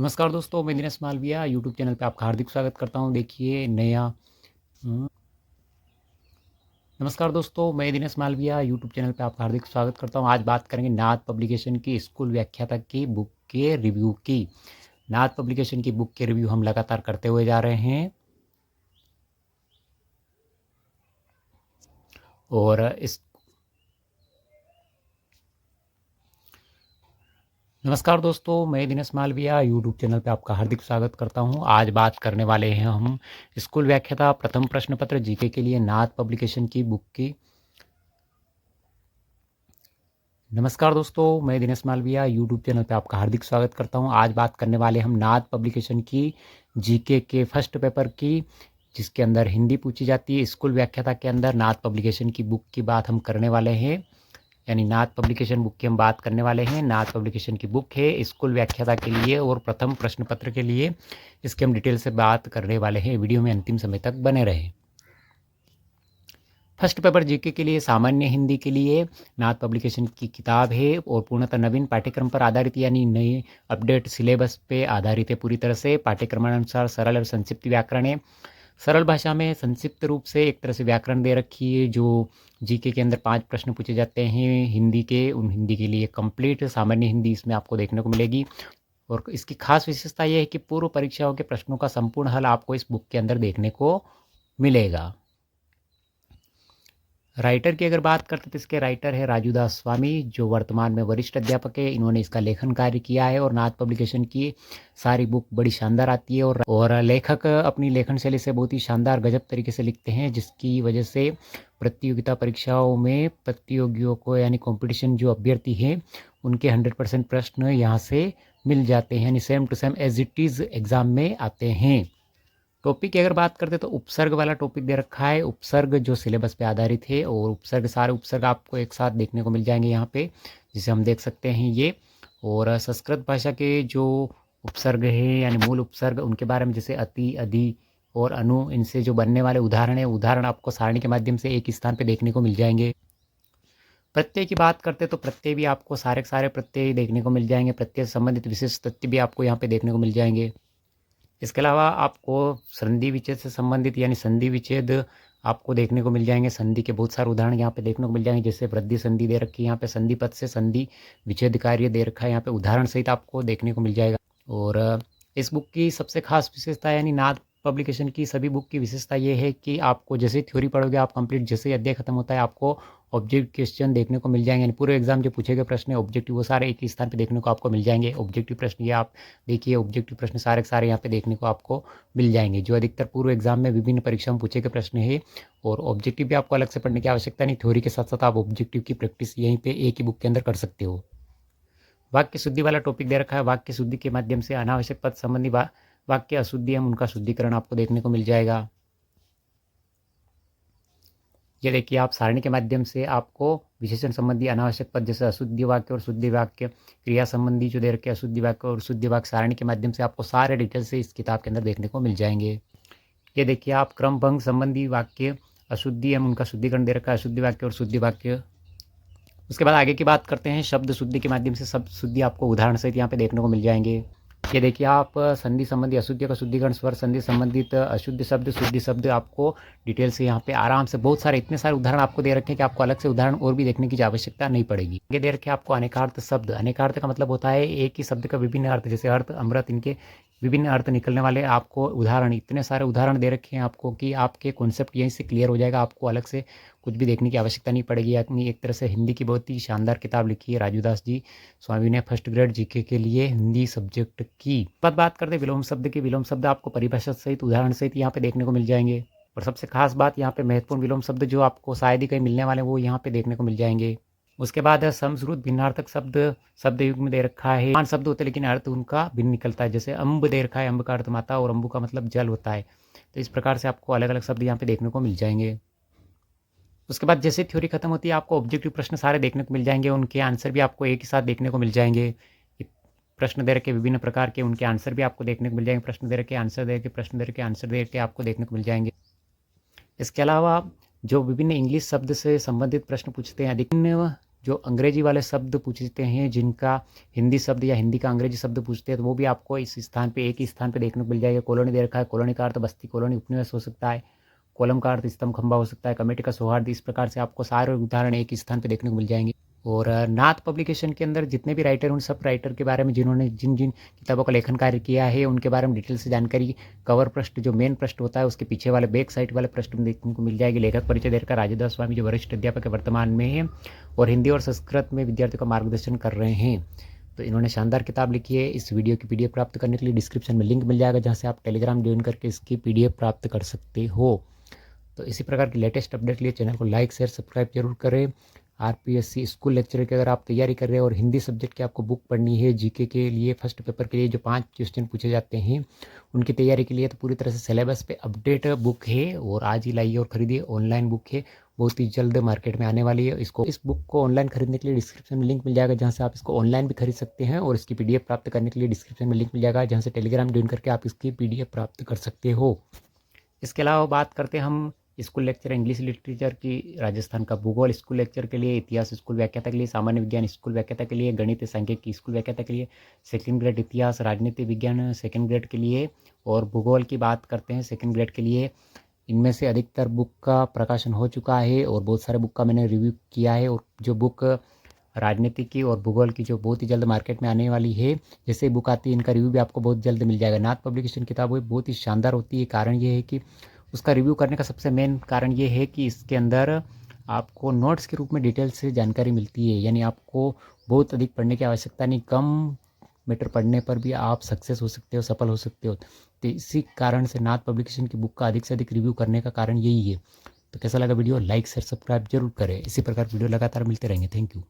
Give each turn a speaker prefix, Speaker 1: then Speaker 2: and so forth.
Speaker 1: नमस्कार दोस्तों, मैं दिनेश मालविया यूट्यूब चैनल पे आपका हार्दिक स्वागत करता हूँ। देखिए नया हम्म, नमस्कार दोस्तों, मैं दिनेश मालविया यूट्यूब चैनल पे आपका हार्दिक स्वागत करता हूँ। आज बात करेंगे नाथ पब्लिकेशन की स्कूल व्याख्याता की बुक के रिव्यू की। नाथ पब्लिकेशन की बुक के रिव्यू हम लगातार करते हुए जा रहे हैं और इस नमस्कार दोस्तों, मैं दिनेश मालविया यूट्यूब चैनल पे आपका हार्दिक स्वागत करता हूं। आज बात करने वाले हैं हम स्कूल व्याख्याता प्रथम प्रश्न पत्र जीके के लिए नाथ पब्लिकेशन की बुक की। नमस्कार दोस्तों, मैं दिनेश मालविया यूट्यूब चैनल पे आपका हार्दिक स्वागत करता हूं। आज बात करने वाले हम नाथ पब्लिकेशन की जीके के फर्स्ट पेपर की, जिसके अंदर हिंदी पूछी जाती है। स्कूल व्याख्याता के अंदर नाथ पब्लिकेशन की बुक की बात हम करने वाले हैं, यानी नाथ पब्लिकेशन बुक की हम बात करने वाले हैं। नाथ पब्लिकेशन की बुक है स्कूल व्याख्याता के लिए और प्रथम प्रश्न पत्र के लिए। इसके हम डिटेल से बात करने वाले हैं। वीडियो में अंतिम समय तक बने रहें। फर्स्ट पेपर जीके के लिए सामान्य हिंदी के लिए नाथ पब्लिकेशन की किताब है और पूर्णतः नवीन पाठ्यक्रम पर आधारित यानी नए अपडेट सिलेबस पे आधारित है। पूरी तरह से पाठ्यक्रमानुसार सरल और संक्षिप्त व्याकरण है। सरल भाषा में संक्षिप्त रूप से एक तरह से व्याकरण दे रखी है। जो जीके के अंदर 5 प्रश्न पूछे जाते हैं हिंदी के, उन हिंदी के लिए कंप्लीट सामान्य हिंदी इसमें आपको देखने को मिलेगी। और इसकी खास विशेषता यह है कि पूर्व परीक्षाओं के प्रश्नों का संपूर्ण हल आपको इस बुक के अंदर देखने को मिलेगा। राइटर की अगर बात करते तो इसके राइटर है राजू दास स्वामी, जो वर्तमान में वरिष्ठ अध्यापक है। इन्होंने इसका लेखन कार्य किया है और नाथ पब्लिकेशन की सारी बुक बड़ी शानदार आती है और लेखक अपनी लेखन शैली से बहुत ही शानदार गजब तरीके से लिखते हैं, जिसकी वजह से प्रतियोगिता परीक्षाओं में प्रतियोगियों को यानी कंपटीशन जो अभ्यर्थी हैं उनके 100% प्रश्न यहाँ से मिल जाते हैं, यानी same to same as it is exam में आते हैं। टॉपिक की अगर बात करते तो उपसर्ग वाला टॉपिक दे रखा है। उपसर्ग जो सिलेबस पे आधारित है और उपसर्ग सारे उपसर्ग आपको एक साथ देखने को मिल जाएंगे यहाँ पे, जिसे हम देख सकते हैं ये। और संस्कृत भाषा के जो उपसर्ग है यानी मूल उपसर्ग, उनके बारे में जैसे अति, अधि और अनु, इनसे जो बनने वाले उदाहरण है, उदाहरण आपको सारणी के माध्यम से एक ही स्थान पर देखने को मिल जाएंगे। प्रत्यय की बात करते तो प्रत्यय भी आपको सारे के सारे प्रत्यय देखने को मिल जाएंगे। प्रत्यय से संबंधित विशेष तथ्य भी आपको यहाँ पे देखने को मिल जाएंगे। इसके अलावा आपको संधि विच्छेद से संबंधित यानी संधि विच्छेद आपको देखने को मिल जाएंगे। संधि के बहुत सारे उदाहरण यहाँ पे देखने को मिल जाएंगे, जैसे वृद्धि संधि दे रखी है यहाँ पे, संधि पद से संधि विच्छेद कार्य दे रखा है यहाँ पे, उदाहरण सहित आपको देखने को मिल जाएगा। और इस बुक की सबसे खास विशेषता यानी नाथ पब्लिकेशन की सभी बुक की विशेषता ये है कि आपको जैसे ही थ्योरी पढ़ोगे आप कंप्लीट, जैसे ही अध्याय खत्म होता है आपको ऑब्जेक्टिव क्वेश्चन देखने को मिल जाएंगे। यानी पूरे एग्जाम जो पूछे गए प्रश्न है ऑब्जेक्टिव, वो सारे एक ही स्थान पे देखने को आपको मिल जाएंगे। ऑब्जेक्टिव प्रश्न ये आप देखिए, ऑब्जेक्टिव प्रश्न सारे के सारे यहाँ पे देखने को आपको मिल जाएंगे, जो अधिकतर पूर्व एग्जाम में विभिन्न परीक्षाओं में पूछे गए प्रश्न है। और ऑब्जेक्टिव भी आपको अलग से पढ़ने की आवश्यकता नहीं, थ्योरी के साथ साथ आप ऑब्जेक्टिव की प्रैक्टिस यहीं पे एक ही बुक के अंदर कर सकते हो। वाक्य शुद्धि वाला टॉपिक दे रखा है। वाक्य शुद्धि के माध्यम से अनावश्यक पद संबंधी वाक्य अशुद्धि हम उनका शुद्धिकरण आपको देखने को मिल जाएगा। ये देखिए, आप सारणी के माध्यम से आपको विशेषण संबंधी अनावश्यक पद जैसे अशुद्धि वाक्य और शुद्धि वाक्य, क्रिया संबंधी जो दे रखे अशुद्धि वाक्य और शुद्धि वाक्य सारणी के माध्यम से आपको सारे डिटेल से इस किताब के अंदर देखने को मिल जाएंगे। ये देखिए, आप क्रम भंग संबंधी वाक्य अशुद्धि हम उनका शुद्धिकरण दे रखा है, अशुद्धि वाक्य और शुद्धि वाक्य। उसके बाद आगे की बात करते हैं, शब्द शुद्धि के माध्यम से शब्द शुद्धि आपको उदाहरण सहित यहाँ पे देखने को मिल जाएंगे। ये देखिए, आप संधि संबंधी अशुद्धि का शुद्धिकरण, स्वर संधि संबंधित अशुद्ध शब्द शुद्धि शब्द आपको डिटेल से यहाँ पे आराम से बहुत सारे इतने सारे उदाहरण आपको दे रखे हैं कि आपको अलग से उदाहरण और भी देखने की आवश्यकता नहीं पड़ेगी। आगे दे रखे आपको अनेकार्थ शब्द। अनेकार्थ का मतलब होता है एक ही शब्द का विभिन्न अर्थ, जैसे अर्थ, अमृत, इनके विभिन्न अर्थ निकलने वाले आपको उदाहरण, इतने सारे उदाहरण दे रखे हैं आपको कि आपके कॉन्सेप्ट यहीं से क्लियर हो जाएगा। आपको अलग से कुछ भी देखने की आवश्यकता नहीं पड़ेगी। अपनी एक तरह से हिंदी की बहुत ही शानदार किताब लिखी है राजू दास जी स्वामी ने फर्स्ट ग्रेड जीके के लिए हिंदी सब्जेक्ट की। बात करते हैं विलोम शब्द की। विलोम शब्द आपको परिभाषा सहित उदाहरण सहित यहाँ पे देखने को मिल जाएंगे। और सबसे खास बात यहाँ पे महत्वपूर्ण विलोम शब्द जो आपको शायद ही कहीं मिलने वाले वो यहाँ पे देखने को मिल जाएंगे। उसके बाद है समश्रुत भिन्नार्थक शब्द, शब्द युग में दे रखा है। समान शब्द होते हैं लेकिन अर्थ उनका भिन्न निकलता है, जैसे अम्ब दे रखा है, अम्ब का अर्थ माता और अम्बु का मतलब जल होता है। तो इस प्रकार से आपको अलग अलग शब्द यहाँ पे देखने को मिल जाएंगे। उसके बाद जैसे थ्योरी खत्म होती है आपको ऑब्जेक्टिव प्रश्न सारे देखने को मिल जाएंगे, उनके आंसर भी आपको एक ही साथ देखने को मिल जाएंगे। प्रश्न दे रखे विभिन्न प्रकार के, उनके आंसर भी आपको देखने को मिल जाएंगे। प्रश्न दे रखे आंसर दे रखे, प्रश्न दे रखे आंसर दे रखे आपको देखने को मिल जाएंगे। इसके अलावा जो विभिन्न इंग्लिश शब्द से संबंधित प्रश्न पूछते हैं, अधिक जो अंग्रेजी वाले शब्द पूछते हैं, जिनका हिंदी शब्द या हिंदी का अंग्रेजी शब्द पूछते हैं, तो वो भी आपको इस स्थान पे, एक ही स्थान पे देखने को मिल जाएगा। कॉलोनी दे रखा है, कॉलोनी का अर्थ बस्ती, कॉलोनी उपनिवेश हो सकता है। कॉलम का अर्थ स्तंभ खंभा हो सकता है। कमेटी का सौहार्द, इस प्रकार से आपको सारे उदाहरण एक ही स्थान पे देखने को मिल जाएंगे। और नाथ पब्लिकेशन के अंदर जितने भी राइटर, उन सब राइटर के बारे में जिन्होंने जिन जिन किताबों का लेखन कार्य किया है, उनके बारे में डिटेल से जानकारी कवर पृष्ठ, जो मेन पृष्ठ होता है, उसके पीछे वाले बैक साइड वाले पृष्ठ में देखने को मिल जाएगी। लेखक परिचय देकर राजूदास स्वामी जो वरिष्ठ अध्यापक है वर्तमान में है और हिंदी और संस्कृत में विद्यार्थियों का मार्गदर्शन कर रहे हैं। तो इन्होंने शानदार किताब लिखी है। इस वीडियो की पीडीएफ प्राप्त करने के लिए डिस्क्रिप्शन में लिंक मिल जाएगा, जहाँ से आप टेलीग्राम ज्वाइन करके इसकी पीडीएफ प्राप्त कर सकते हो। तो इसी प्रकार की लेटेस्ट अपडेट के लिए चैनल को लाइक शेयर सब्सक्राइब जरूर करें। आरपीएससी स्कूल लेक्चर की अगर आप तैयारी कर रहे हैं और हिंदी सब्जेक्ट की आपको बुक पढ़नी है, जीके के लिए फर्स्ट पेपर के लिए जो 5 क्वेश्चन पूछे जाते हैं उनकी तैयारी के लिए, तो पूरी तरह से सिलेबस पे अपडेट बुक है और आज ही लाइए और खरीदिए। ऑनलाइन बुक है, बहुत ही जल्द मार्केट में आने वाली है। इस बुक को ऑनलाइन खरीदने के लिए डिस्क्रिप्शन में लिंक मिल जाएगा, जहाँ से आप इसको ऑनलाइन भी खरीद सकते हैं और इसकी पीडीएफ प्राप्त करने के लिए डिस्क्रिप्शन में लिंक मिल जाएगा, जहाँ से टेलीग्राम ज्वाइन करके आप इसकी पीडीएफ प्राप्त कर सकते हो। इसके अलावा बात करते हैं हम स्कूल लेक्चर इंग्लिश लिटरेचर की, राजस्थान का भूगोल स्कूल लेक्चर के लिए, इतिहास स्कूल व्याख्याता के लिए, सामान्य विज्ञान स्कूल व्याख्याता के लिए, गणित सांख्यिकी स्कूल व्याख्याता के लिए, सेकंड ग्रेड इतिहास राजनीति विज्ञान सेकंड ग्रेड के लिए, और भूगोल की बात करते हैं सेकंड ग्रेड के लिए। इनमें से अधिकतर बुक का प्रकाशन हो चुका है और बहुत सारे बुक का मैंने रिव्यू किया है। और जो बुक राजनीति की और भूगोल की जो बहुत ही जल्द मार्केट में आने वाली है, जैसे बुक आती है इनका रिव्यू भी आपको बहुत जल्द मिल जाएगा। नाथ पब्लिकेशन किताब वो बहुत ही शानदार होती है। कारण ये है कि उसका रिव्यू करने का सबसे मेन कारण ये है कि इसके अंदर आपको नोट्स के रूप में डिटेल से जानकारी मिलती है, यानी आपको बहुत अधिक पढ़ने की आवश्यकता नहीं, कम मीटर पढ़ने पर भी आप सक्सेस हो सकते हो, सफल हो सकते हो। तो इसी कारण से नाथ पब्लिकेशन की बुक का अधिक से अधिक रिव्यू करने का कारण यही है। तो कैसा लगा वीडियो, लाइक शेयर सब्सक्राइब जरूर करें। इसी प्रकार वीडियो लगातार मिलते रहेंगे। Thank you.